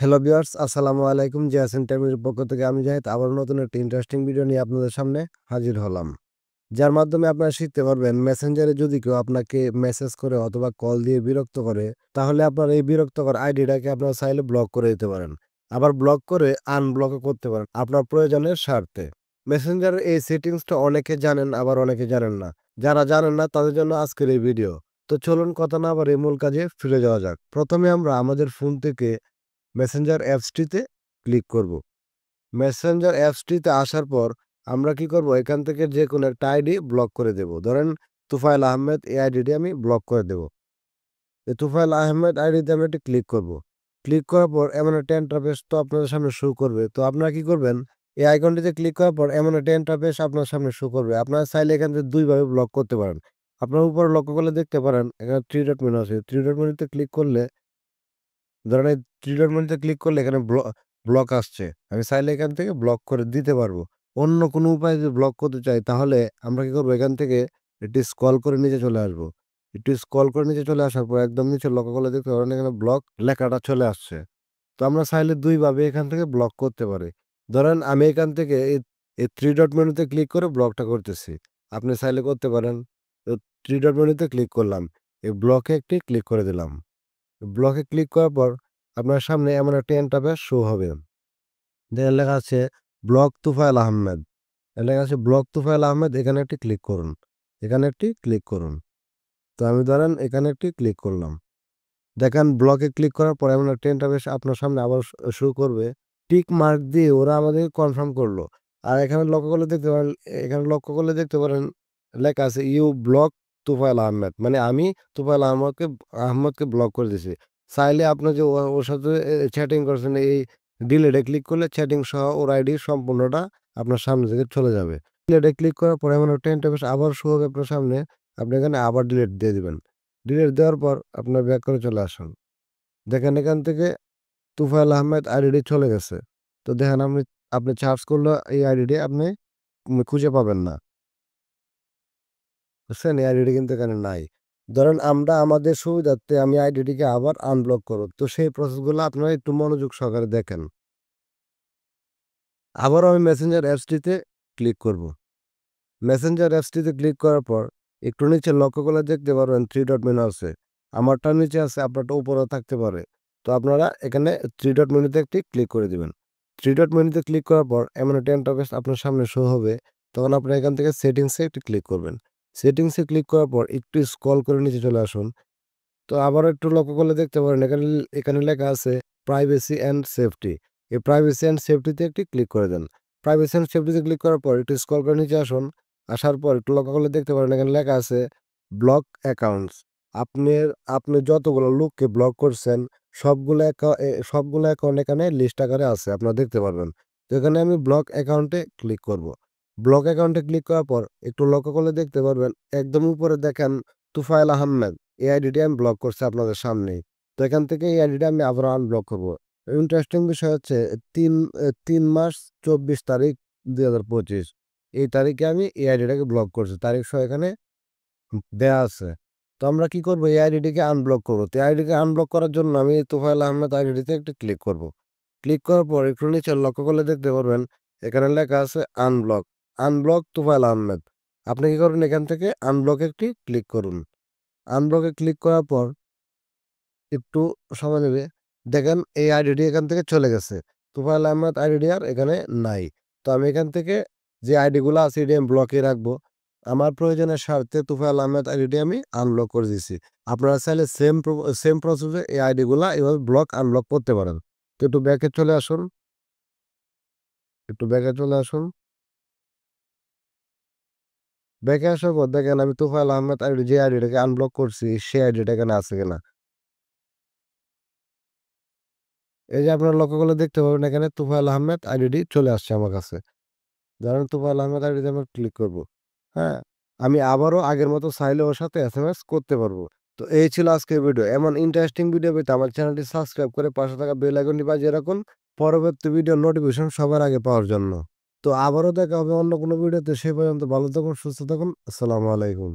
Hello viewers, আসসালামু আলাইকুম। জিয়াসিন টাইমের পক্ষ থেকে আমি জাহিদ আবার নতুন একটি ইন্টারেস্টিং ভিডিও নিয়ে আপনাদের সামনে হাজির হলাম। যার মাধ্যমে আপনারা শিখতে পারবেন মেসেঞ্জারে যদি কেউ আপনাকে মেসেজ করে অথবা কল দিয়ে বিরক্ত করে, তাহলে আপনার এই বিরক্তকর আইডিটাকে আপনারা চাইলে ব্লক করে দিতে পারেন। আবার ব্লক করে আনব্লকও করতে পারেন আপনার প্রয়োজনের স্বার্থে। মেসেঞ্জারের এই সেটিংসটা অনেকে জানেন, আবার অনেকে জানেন না। যারা জানেন না তাদের জন্য আজকের এই ভিডিও। তো চলুন কথা না বাড়িয়ে মূল কাজে ফিরে যাওয়া যাক। প্রথমে আমরা আমাদের ফোন থেকে মেসেঞ্জার অ্যাপসটিতে ক্লিক করব। মেসেঞ্জার অ্যাপসটিতে আসার পর আমরা কি করব, এখান থেকে যে কোনো একটা আইডি ব্লক করে দেব। ধরেন তুফাইল আহমেদ, এই আইডিটি আমি ব্লক করে দেব। এই তুফাইল আহমেদ আইডিতে আমি একটি ক্লিক করব। ক্লিক করার পর এমন একটা ইন্টারফেস তো আপনাদের সামনে শো করবে। তো আপনারা কি করবেন, এই আইকনটিতে ক্লিক করার পর এমন একটা ইন্টারফেস আপনার সামনে শো করবে। আপনারা চাইলে এখান থেকে ২ ভাবে ব্লক করতে পারেন। আপনার উপরে লক্ষ্য করলে দেখতে পারেন এখানে 3 ডট মেনু আছে। 3 ডট মেনুতে ক্লিক করলে, ধরেন এই 3 ডট মেনুতে ক্লিক করলে এখানে ব্লক আসছে। আমি চাইলে এখান থেকে ব্লক করে দিতে পারবো। অন্য কোনো উপায়ে যদি ব্লক করতে চাই তাহলে আমরা কি করবো, এখান থেকে একটু স্ক্রল করে নিচে চলে আসবো। একটু স্ক্রল করে নিচে চলে আসার পর একদম নিচে লক্ষ্য করলে দেখতে পারেন এখানে ব্লক লেখাটা চলে আসছে। তো আমরা চাইলে ২ ভাবে এখান থেকে ব্লক করতে পারি। ধরেন আমি এখান থেকে এই 3 ডট মেনুতে ক্লিক করে ব্লকটা করতেছি। আপনি চাইলে করতে পারেন। তো 3 ডট মেনুতে ক্লিক করলাম। এই ব্লকে একটি ক্লিক করে দিলাম। ব্লকে ক্লিক করার পর আপনার সামনে এমন একটা ইন্টারফেস শো হবে। দেখেন লেখা আছে ব্লক তুফাইল আহমেদ। লেখা আছে ব্লক তুফাইল আহমেদ, এখানে একটি ক্লিক করুন। এখানে একটি ক্লিক করুন। তো আমি ধরেন এখানে একটি ক্লিক করলাম। দেখেন ব্লকে ক্লিক করার পর এমন একটা ইন্টারফেস আপনার সামনে আবার শো করবে। টিক মার্ক দিয়ে ওরা আমাদেরকে কনফার্ম করলো। আর এখানে লক্ষ্য করলে দেখতে পারেন, লেখা আছে ইউ ব্লক তুফাইল আহমেদ। মানে আমি তুফাইল আহমদকে ব্লক করে দিয়েছি। চাইলে আপনি যে ওর সাথে চ্যাটিং করছেন, এই ডিলিটে ক্লিক করলে চ্যাটিং সহ ওর আইডি সম্পূর্ণটা আপনার সামনে থেকে চলে যাবে। ডিলিটে ক্লিক করার পর এমন একটা ইন্টারফেস আবার শো হবে আপনার সামনে। আপনি এখানে আবার ডিলিট দিয়ে দিবেন। ডিলিট দেওয়ার পর আপনার ব্যাক করে চলে আসুন। দেখেন এখান থেকে তুফাইল আহমেদ আইডিটি চলে গেছে। তো দেখেন আপনি সার্চ করলে এই আইডিটি আপনি খুঁজে পাবেন না। বুঝছেন? এই আইডিটি কিন্তু এখানে নাই। ধরেন আমরা আমাদের সুবিধার্থে আমি আইডিটিকে আবার আনব্লক করব। তো সেই প্রসেসগুলো আপনারা একটু মনোযোগ সহকারে দেখেন। আবারও আমি মেসেঞ্জার অ্যাপসটিতে ক্লিক করব। মেসেঞ্জার অ্যাপসটিতে ক্লিক করার পর একটু নিচে লক্ষ্য করলে দেখতে পারবেন 3 ডট মেনু আছে। আমারটা নিচে আছে, আপনারটা উপরেও থাকতে পারে। তো আপনারা এখানে 3 ডট মেনুতে একটি ক্লিক করে দিবেন। 3 ডট মেনুতে ক্লিক করার পর এমন একটা ইন্টারফেস আপনার সামনে শো হবে। তখন আপনি এখান থেকে সেটিংসে একটু ক্লিক করবেন। সেটিংসে ক্লিক করার পর একটু স্ক্রল করে নিচে চলে আসুন। তো আবারও একটু লক্ষ্য করলে দেখতে পারেন এখানে লেখা আছে প্রাইভেসি অ্যান্ড সেফটি। এই প্রাইভেসি অ্যান্ড সেফটিতে একটি ক্লিক করে দেন। প্রাইভেসি অ্যান্ড সেফটিতে ক্লিক করার পর একটু স্ক্রল করে নিচে আসুন। আসার পর একটু লক্ষ্য করলে দেখতে পারেন এখানে লেখা আছে ব্লক অ্যাকাউন্টস। আপনি যতগুলো লোককে ব্লক করছেন সবগুলো অ্যাকাউন্ট এখানে লিস্ট আকারে আছে। আপনারা দেখতে পারবেন। তো এখানে আমি ব্লক অ্যাকাউন্টে ক্লিক করব। ব্লক অ্যাকাউন্টে ক্লিক করার পর একটু লক্ষ্য করলে দেখতে পারবেন একদম উপরে দেখেন তুফাইল আহমেদ। এই আইডিটি আমি ব্লক করছি আপনাদের সামনেই। তো এখান থেকে এই আইডিটা আমি আবারও আনব্লক করব। ইন্টারেস্টিং বিষয় হচ্ছে ৩ মার্চ ২৪ তারিখ ২০২৫ এই তারিখে আমি এই আইডিটাকে ব্লক করছি। তারিখ সহ এখানে দেয়া আছে। তো আমরা কি করব, এই আইডিটিকে আনব্লক করব। তো এই আইডিকে আনব্লক করার জন্য আমি তোফায়েল আহমেদ আইডিটিতে একটু ক্লিক করব। ক্লিক করার পর একটু নিচে লক্ষ্য করলে দেখতে পারবেন এখানে লেখা আছে আনব্লক। আনব্লক তোফায়েল আহমেদ। আপনি কি করবেন, এখান থেকে আনব্লকে একটি ক্লিক করুন। আনব্লকে ক্লিক করার পর একটু সময় নেবে। দেখেন এই আইডিটি এখান থেকে চলে গেছে। তোফায়েল আহমেদ আইডিটি আর এখানে নাই। তো আমি এখান থেকে যে আইডিগুলো আছে এটি আমি ব্লকে রাখবো। আমার প্রয়োজনের স্বার্থে তোফায়েল আহমেদ আইডিটি আমি আনব্লক করে দিছি। আপনারা চাইলে সেম প্রসেসে এই আইডিগুলা এভাবে আনব্লক করতে পারেন। তো একটু ব্যাকে চলে আসুন। একটু ব্যাকে চলে আসুন। ব্যাকে আসার পর দেখেন আমি তোফায়েল আহমেদ আইডি যে আইডিটাকে আনব্লক করছি সেই আইডিটা এখানে আছে কিনা। এই যে আপনারা লক্ষ্য করলে দেখতে পাবেন এখানে তোফায়েল আহমেদ আইডিটি চলে আসছে আমার কাছে। ধরেন তোফায়েল আহমেদ আইডিতে আমি ক্লিক করব। হ্যাঁ? আমি আবারও আগের মতো চাইলে ওর সাথে এসএমএস করতে পারবো। তো এই ছিল আজকের ভিডিও। এমন ইন্টারেস্টিং ভিডিও পেতে আমার চ্যানেলটি সাবস্ক্রাইব করে পাশে থাকা বেল আইকনটি বাজিয়ে রাখুন পরবর্তী ভিডিওর নোটিফিকেশন সবার আগে পাওয়ার জন্য। তো আবারও দেখা হবে অন্য কোনো ভিডিওতে। সে পর্যন্ত ভালো থাকুন, সুস্থ থাকুন। আসসালামু আলাইকুম।